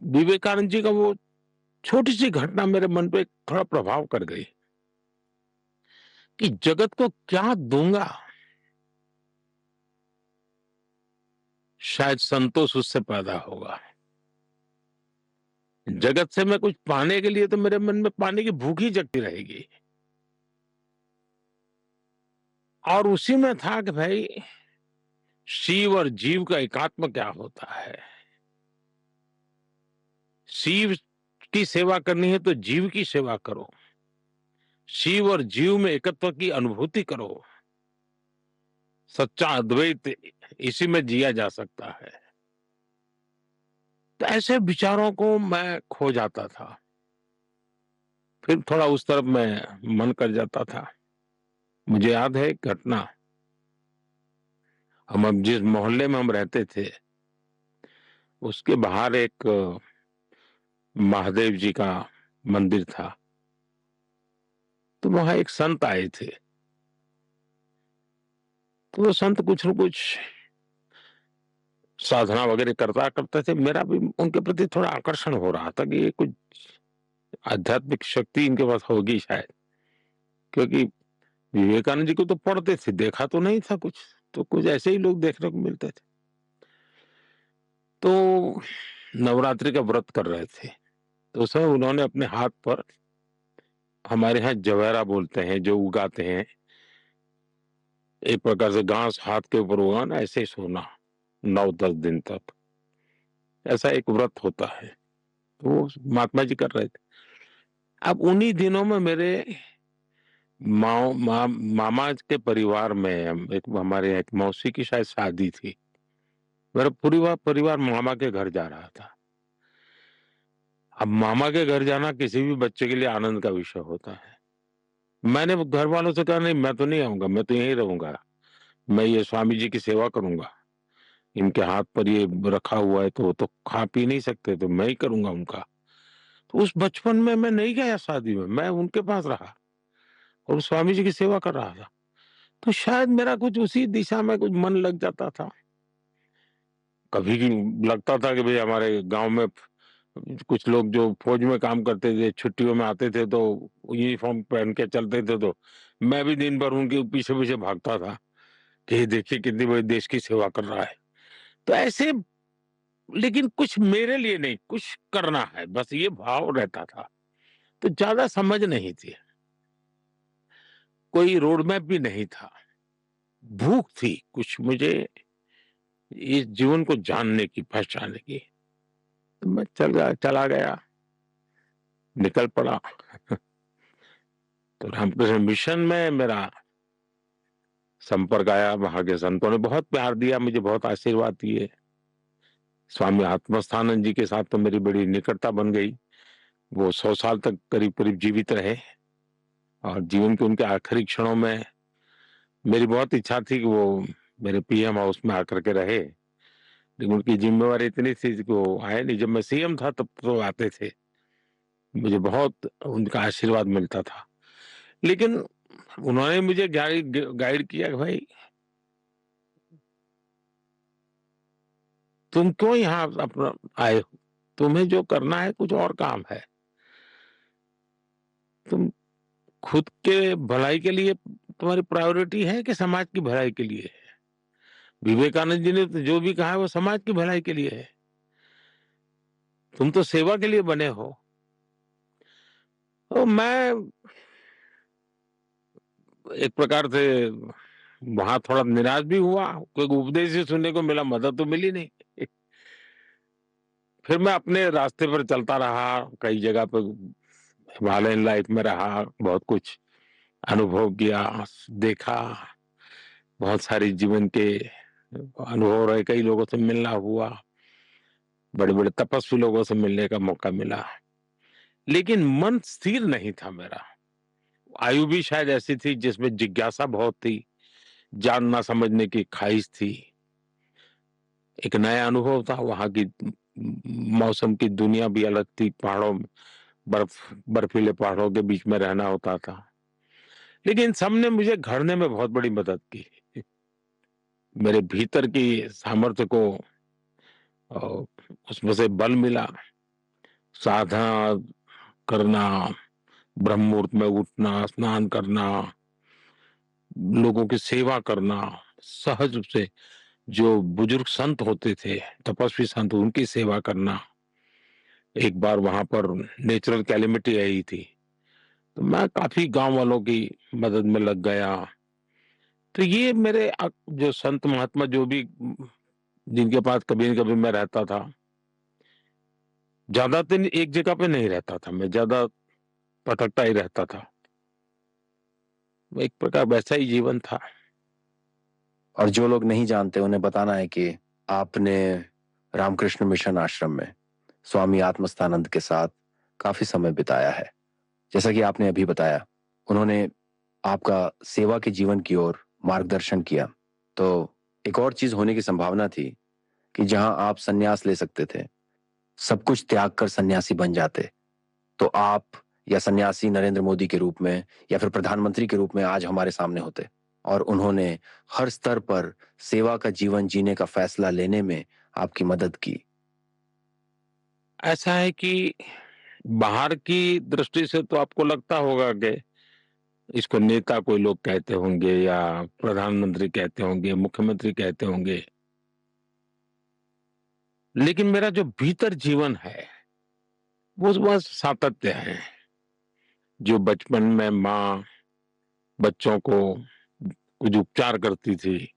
विवेकानंद जी का वो छोटी-सी घटना मेरे मन पे थोड़ा प्रभाव कर गई कि जगत को क्या दूँगा? शायद संतोष उससे पैदा होगा। जगत से मैं कुछ पाने के लिए तो मेरे मन में पाने की भूख ही जगती रहेगी। और उसी में था कि भाई शिव और जीव का एकात्म क्या होता है? शिव की सेवा करनी है तो जीव की सेवा करो। शिव और जीव में एकत्व की अनुभूति करो। सच्चा अद्वैत इसी में जिया जा सकता है। तो ऐसे विचारों को मैं खो जाता था। फिर थोड़ा उस तरफ मैं मन कर जाता था। मुझे याद है एक घटना, हम अब जिस मोहल्ले में हम रहते थे, उसके बाहर एक महादेव जी का मंदिर था। तो वहां एक संत आए थे। तो वो संत कुछ न कुछ साधना वगैरह करता करते थे। मेरा भी उनके प्रति थोड़ा आकर्षण हो रहा था कि ये कुछ आध्यात्मिक शक्ति इनके पास होगी शायद, क्योंकि विवेकानंद जी को तो पढ़ते थे, देखा तो नहीं था कुछ, तो कुछ ऐसे ही लोग देखने को मिलते थे। तो नवरात्रि का व्रत कर रहे थे, तो उस समय उन्होंने अपने हाथ पर, हमारे यहाँ जवेरा बोलते हैं जो उगाते हैं, एक प्रकार से घास हाथ के ऊपर उगाना, ऐसे ही सोना 9-10 दिन तक, ऐसा एक व्रत होता है। तो वो महात्मा जी कर रहे थे। अब उन्हीं दिनों में मेरे मामा के परिवार में एक हमारे यहाँ एक मौसी की शायद शादी थी। मेरा पूरा परिवार मामा के घर जा रहा था। अब मामा के घर जाना किसी भी बच्चे के लिए आनंद का विषय होता है। मैंने घर वालों से कहा, नहीं मैं तो नहीं आऊंगा, मैं तो यहीं रहूंगा, मैं ये स्वामी जी की सेवा करूंगा, इनके हाथ पर ये रखा हुआ है तो वो तो खा पी नहीं सकते, तो मैं ही करूंगा उनका। तो उस बचपन में मैं नहीं गया शादी में, मैं उनके पास रहा और स्वामी जी की सेवा कर रहा था। तो शायद मेरा कुछ उसी दिशा में कुछ मन लग जाता था। कभी लगता था कि भाई हमारे गांव में कुछ लोग जो फौज में काम करते थे, छुट्टियों में आते थे तो यूनिफॉर्म पहन के चलते थे, तो मैं भी दिन भर उनके पीछे पीछे भागता था कि ये देखिए कितनी बड़ी देश की सेवा कर रहा है। तो ऐसे, लेकिन कुछ मेरे लिए नहीं, कुछ करना है, बस ये भाव रहता था। तो ज्यादा समझ नहीं थी, कोई रोड मैप भी नहीं था, भूख थी कुछ मुझे इस जीवन को जानने की, पहचानने की। तो मैं चला गया, निकल पड़ा। तो रामकृष्ण मिशन में मेरा संपर्क आया, वहां के संतों ने बहुत प्यार दिया, मुझे बहुत आशीर्वाद दिए। स्वामी आत्मस्थानंद जी के साथ तो मेरी बड़ी निकटता बन गई। वो 100 साल तक करीब करीब जीवित रहे और जीवन के उनके आखिरी क्षणों में मेरी बहुत इच्छा थी कि वो मेरे पीएम हाउस में आकर के रहे, लेकिन उनकी जिम्मेवारी इतनी थी कि वो आए नहीं। जब मैं सीएम था तब तो आते थे, मुझे बहुत उनका आशीर्वाद मिलता था। लेकिन उन्होंने मुझे गाइड किया कि भाई तुम क्यों यहाँ अपना आए हो, तुम्हें जो करना है कुछ और काम है। तुम खुद के भलाई के लिए तुम्हारी प्रायोरिटी है कि समाज की भलाई के लिए है। विवेकानंद जी ने तो जो भी कहा है वो समाज की भलाई के लिए है, तुम तो सेवा के लिए बने हो। तो मैं एक प्रकार से वहां थोड़ा निराश भी हुआ, कोई उपदेश ही सुनने को मिला, मदद तो मिली नहीं। फिर मैं अपने रास्ते पर चलता रहा, कई जगह पर हिमालयन लाइफ में रहा, बहुत कुछ अनुभव किया, देखा, बहुत सारी जीवन के अनुभव रहे, कई लोगों से मिलना हुआ, बड़े बड़े तपस्वी लोगों से मिलने का मौका मिला। लेकिन मन स्थिर नहीं था मेरा। आयु भी शायद ऐसी थी जिसमें जिज्ञासा बहुत थी, जानना समझने की ख्वाहिश थी। एक नया अनुभव था, वहां की मौसम की दुनिया भी अलग थी, पहाड़ों में बर्फीले पहाड़ों के बीच में रहना होता था। लेकिन सबने मुझे घड़ने में बहुत बड़ी मदद की, मेरे भीतर की सामर्थ्य को अ, उसमें से बल मिला। साधना करना, ब्रह्म मुहूर्त में उठना, स्नान करना, लोगों की सेवा करना, सहज रूप से जो बुजुर्ग संत होते थे, तपस्वी संत, उनकी सेवा करना। एक बार वहां पर नेचुरल कैलेमिटी आई थी, तो मैं काफी गांव वालों की मदद में लग गया। तो ये मेरे जो संत महात्मा जो भी जिनके पास कभी न कभी मैं रहता था, ज्यादा दिन एक जगह पे नहीं रहता था, मैं ज्यादा भटकता ही रहता था। एक प्रकार वैसा ही जीवन था। और जो लोग नहीं जानते उन्हें बताना है कि आपने रामकृष्ण मिशन आश्रम में स्वामी आत्मस्थानंद के साथ काफी समय बिताया है। जैसा कि आपने अभी बताया, उन्होंने आपका सेवा के जीवन की ओर मार्गदर्शन किया। तो एक और चीज होने की संभावना थी कि जहां आप संन्यास ले सकते थे, सब कुछ त्याग कर सन्यासी बन जाते, तो आप या सन्यासी नरेंद्र मोदी के रूप में या फिर प्रधानमंत्री के रूप में आज हमारे सामने होते, और उन्होंने हर स्तर पर सेवा का जीवन जीने का फैसला लेने में आपकी मदद की। ऐसा है कि बाहर की दृष्टि से तो आपको लगता होगा कि इसको नेता कोई लोग कहते होंगे या प्रधानमंत्री कहते होंगे, मुख्यमंत्री कहते होंगे। लेकिन मेरा जो भीतर जीवन है, वो बस सातत्य है। जो बचपन में माँ बच्चों को कुछ उपचार करती थी,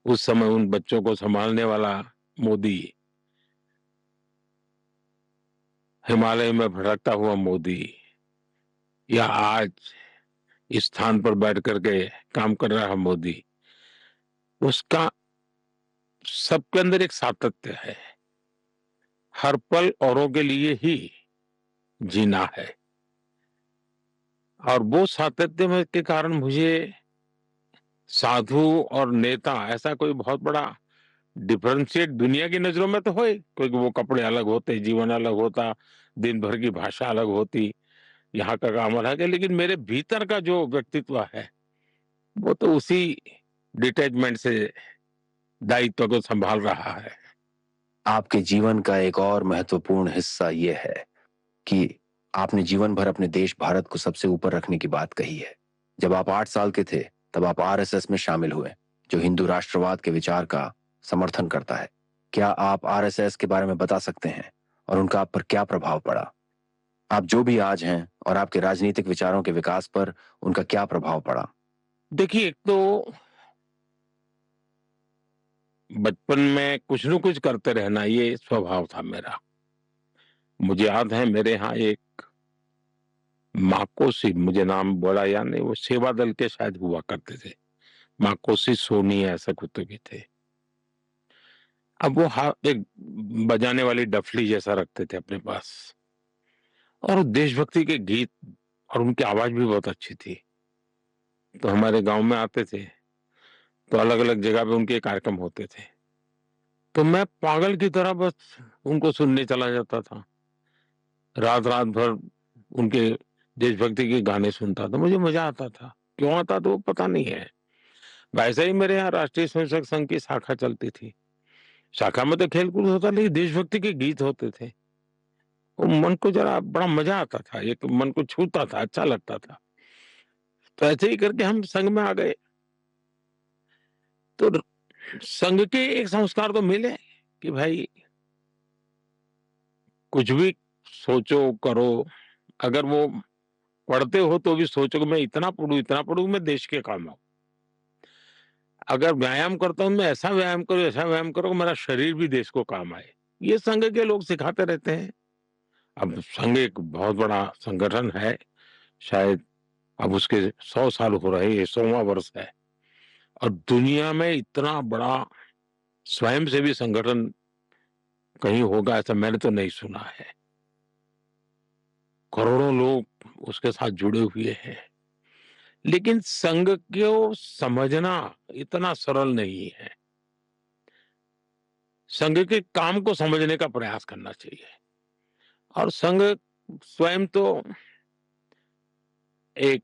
उस समय उन बच्चों को संभालने वाला मोदी, हिमालय में भटकता हुआ मोदी, या आज इस स्थान पर बैठ करके काम कर रहा मोदी, उसका सबके अंदर एक सातत्य है। हर पल औरों के लिए ही जीना है, और वो सातत्य में के कारण मुझे साधु और नेता ऐसा कोई बहुत बड़ा डिफरेंशिएट दुनिया की नजरों में तो होए, क्योंकि वो कपड़े अलग होते, जीवन अलग होता, दिन भर की भाषा अलग होती, यहाँ का काम अलग है, लेकिन मेरे भीतर का जो व्यक्तित्व है, वो तो उसी डिटैचमेंट से दायित्व को संभाल रहा है। आपके जीवन का एक और महत्वपूर्ण हिस्सा ये है कि आपने जीवन भर अपने देश भारत को सबसे ऊपर रखने की बात कही है। जब आप 8 साल के थे, तब आप आरएसएस में शामिल हुए, जो हिंदू राष्ट्रवाद के विचार का समर्थन करता है। क्या आप आरएसएस के बारे में बता सकते हैं और उनका आप पर क्या प्रभाव पड़ा? आप जो भी आज हैं और आपके राजनीतिक विचारों के विकास पर उनका क्या प्रभाव पड़ा? देखिए, एक तो बचपन में कुछ न कुछ करते रहना ये स्वभाव था मेरा। मुझे याद है मेरे यहाँ एक माकोसी, मुझे नाम बड़ा याद नहीं, वो सेवा दल के शायद हुआ करते थे। माकोसी सोनी ऐसा कुछ तो भी थे। अब वो एक बजाने वाली डफली जैसा रखते थे अपने पास, और देशभक्ति के गीत, और उनकी आवाज भी बहुत अच्छी थी। तो हमारे गांव में आते थे, तो अलग अलग जगह पे उनके कार्यक्रम होते थे, तो मैं पागल की तरह बस उनको सुनने चला जाता था। रात रात भर उनके देशभक्ति के गाने सुनता था, मुझे मजा आता था। क्यों आता तो पता नहीं है। वैसे ही मेरे यहाँ राष्ट्रीय स्वयंसेवक संघ की शाखा चलती थी। शाखा में तो खेल-कूद होता, लेकिन देशभक्ति के गीत होते थे। वो मन को जरा बड़ा मजा आता था, एक मन को छूता था, अच्छा लगता था। तो ऐसे ही करके हम संघ में आ गए। तो संघ के एक संस्कार तो मिले कि भाई कुछ भी सोचो, करो। अगर वो पढ़ते हो तो भी सोचो कि मैं इतना पढूँ मैं देश के काम आऊँ। अगर व्यायाम करता हूँ, मैं ऐसा व्यायाम करो कि मेरा शरीर भी देश को काम आए। ये संघ के लोग सिखाते रहते हैं। अब संघ एक बहुत बड़ा संगठन है, शायद अब उसके 100 साल हो रहे हैं, ये 100वां वर्ष है, और दुनिया में इतना बड़ा स्वयंसेवी संगठन कहीं होगा ऐसा मैंने तो नहीं सुना है। करोड़ों लोग उसके साथ जुड़े हुए हैं। लेकिन संघ को समझना इतना सरल नहीं है। संघ के काम को समझने का प्रयास करना चाहिए, और संघ स्वयं तो एक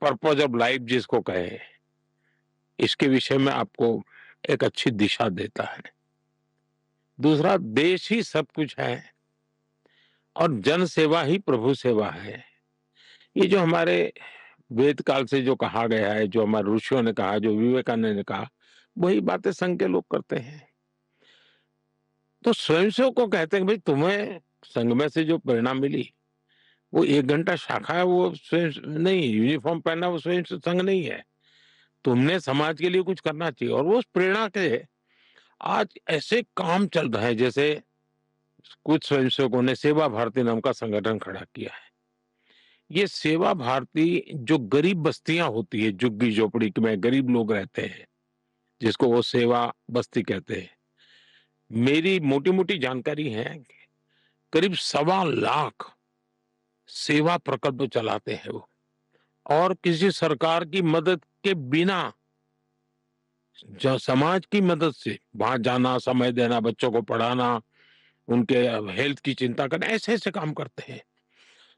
पर्पज ऑफ लाइफ जिसको कहे, इसके विषय में आपको एक अच्छी दिशा देता है। दूसरा, देश ही सब कुछ है और जन सेवा ही प्रभु सेवा है। ये जो हमारे वेद काल से जो कहा गया है, जो हमारे ऋषियों ने कहा, जो विवेकानंद ने कहा, वही बातें संघ के लोग करते हैं। तो स्वयंसेवक को कहते हैं कि भाई तुम्हें संघ में से जो प्रेरणा मिली, वो 1 घंटा शाखा है, वो स्वयं नहीं, यूनिफॉर्म पहनना वो स्वयं से संघ नहीं है। तुमने समाज के लिए कुछ करना चाहिए, और वो उस प्रेरणा के आज ऐसे काम चल रहे हैं, जैसे कुछ स्वयंसेवकों ने सेवा भारती नाम का संगठन खड़ा किया है। ये सेवा भारती जो गरीब बस्तियां होती है, झुग्गी झोपड़ी में गरीब लोग रहते हैं, जिसको वो सेवा बस्ती कहते हैं। मेरी मोटी-मोटी जानकारी है, करीब 1.25 लाख सेवा प्रकल्प चलाते हैं वो, और किसी सरकार की मदद के बिना जो समाज की मदद से वहां जाना, समय देना, बच्चों को पढ़ाना, उनके हेल्थ की चिंता करना, ऐसे ऐसे काम करते हैं।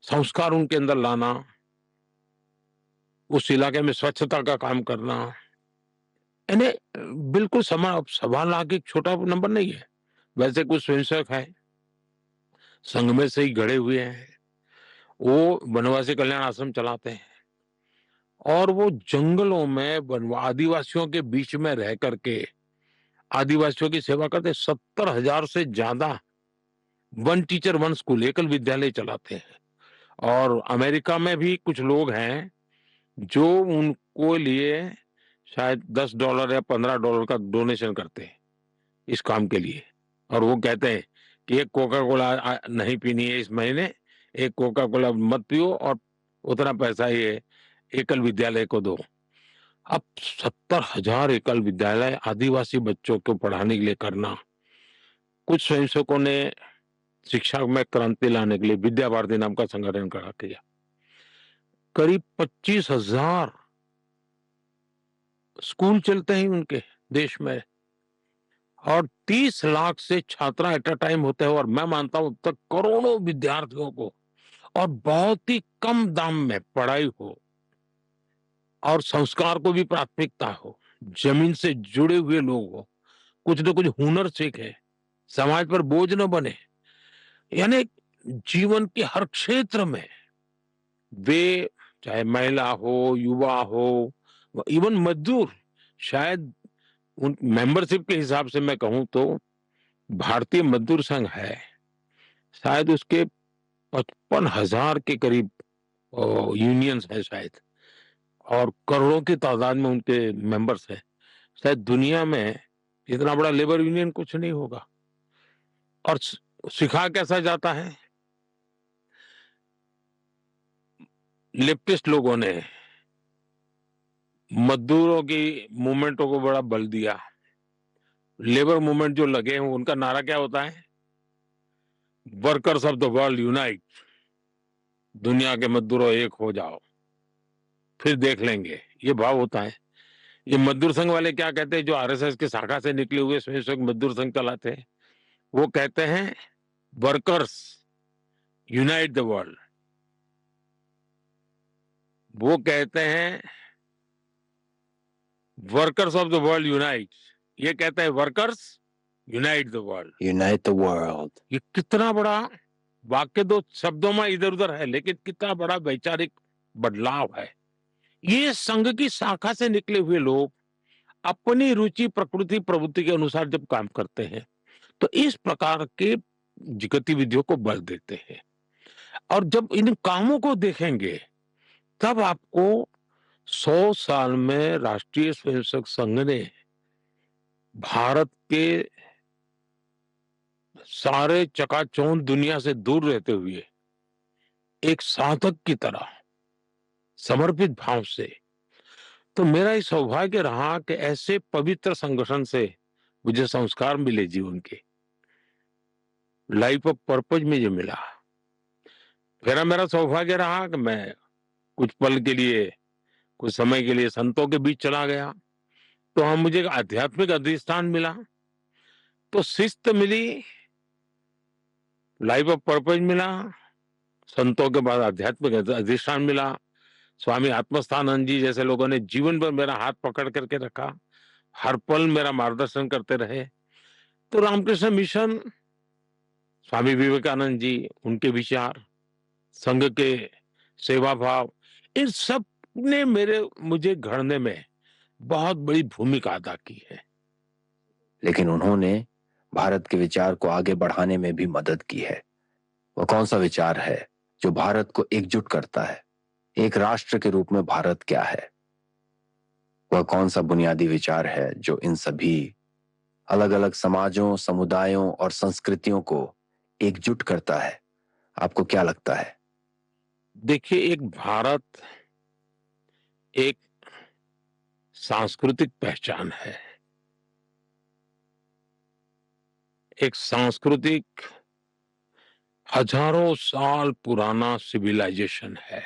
संस्कार उनके अंदर लाना, उस इलाके में स्वच्छता का काम करना, यानी बिल्कुल 1.25 लाख एक छोटा नंबर नहीं है। वैसे कुछ स्वयंसेवक है, संघ में से ही गढ़े हुए हैं, वो वनवासी कल्याण आश्रम चलाते हैं और वो जंगलों में आदिवासियों के बीच में रह करके आदिवासियों की सेवा करते। 70,000 से ज्यादा वन टीचर वन स्कूल एकल विद्यालय चलाते हैं। और अमेरिका में भी कुछ लोग हैं जो उनको लिए शायद $10 या $15 का डोनेशन करते हैं इस काम के लिए। और वो कहते हैं कि एक कोका कोला नहीं पीनी है इस महीने, एक कोका कोला मत पियो और उतना पैसा ये एकल विद्यालय को दो। अब 70,000 एकल विद्यालय आदिवासी बच्चों को पढ़ाने के लिए करना। कुछ स्वयंसेवकों ने शिक्षा में क्रांति लाने के लिए विद्या भारती नाम का संगठन खड़ा किया। करीब 25,000 स्कूल चलते हैं उनके देश में और 30 लाख से छात्रा एट अ टाइम होते हैं। और मैं मानता हूं तक करोड़ों विद्यार्थियों को और बहुत ही कम दाम में पढ़ाई हो और संस्कार को भी प्राथमिकता हो, जमीन से जुड़े हुए लोग हो, कुछ न कुछ हुनर सीखे, समाज पर बोझ न बने। यानी जीवन के हर क्षेत्र में वे, चाहे महिला हो, युवा हो, इवन मजदूर, शायद उन मेंबरशिप के हिसाब से मैं कहूं तो भारतीय मजदूर संघ है, शायद उसके 55,000 के करीब यूनियंस है शायद, और करोड़ों की तादाद में उनके मेंबर्स हैं। शायद दुनिया में इतना बड़ा लेबर यूनियन कुछ नहीं होगा। और सिखा कैसा जाता है, लेफ्टिस्ट लोगों ने मजदूरों की मूवमेंटों को बड़ा बल दिया। लेबर मूवमेंट जो लगे हैं उनका नारा क्या होता है, workers of the world unite, दुनिया के मजदूरों एक हो जाओ फिर देख लेंगे, ये भाव होता है। ये मजदूर संघ वाले क्या कहते हैं, जो आरएसएस की शाखा से निकले हुए स्वयंसेवक मजदूर संघ चलाते हैं, वो कहते हैं वर्कर्स यूनाइट द वर्ल्ड। वो कहते हैं workers of the world unite, ये कहते हैं workers unite the world. Unite the world. ये कितना बड़ा वाक्य, दो शब्दों में इधर उधर है लेकिन कितना बड़ा वैचारिक बदलाव है। ये संघ की शाखा से निकले हुए लोग अपनी रुचि प्रकृति प्रवृत्ति के अनुसार जब काम करते हैं तो इस प्रकार के गतिविधियों को बल देते हैं। और जब इन कामों को देखेंगे तब आपको 100 साल में राष्ट्रीय स्वयंसेवक संघ ने भारत के सारे चकाचौंध दुनिया से दूर रहते हुए एक साधक की तरह समर्पित भाव से, तो मेरा ये सौभाग्य रहा कि ऐसे पवित्र संगठन से मुझे संस्कार मिले जीवन के, लाइफ ऑफ पर्पज में ये मिला। फिर मेरा सौभाग्य रहा कि मैं कुछ पल के लिए, कुछ समय के लिए संतों के बीच चला गया, तो हम मुझे एक आध्यात्मिक अधिष्ठान मिला, तो शिस्त मिली, लाइफ ऑफ पर्पज मिला, संतों के बाद आध्यात्मिक अधिष्ठान मिला। स्वामी आत्मस्थानंद जी जैसे लोगों ने जीवन भर मेरा हाथ पकड़ करके रखा, हर पल मेरा मार्गदर्शन करते रहे। तो रामकृष्ण मिशन, स्वामी विवेकानंद जी, उनके विचार, संघ के सेवा भाव, इन सब ने मुझे घड़ने में बहुत बड़ी भूमिका अदा की है। लेकिन उन्होंने भारत के विचार को आगे बढ़ाने में भी मदद की है। वह कौन सा विचार है जो भारत को एकजुट करता है? एक राष्ट्र के रूप में भारत क्या है? वह कौन सा बुनियादी विचार है जो इन सभी अलग अलग समाजों, समुदायों और संस्कृतियों को एकजुट करता है? आपको क्या लगता है? देखिए, एक भारत एक सांस्कृतिक पहचान है, एक सांस्कृतिक हजारों साल पुराना सिविलाइजेशन है।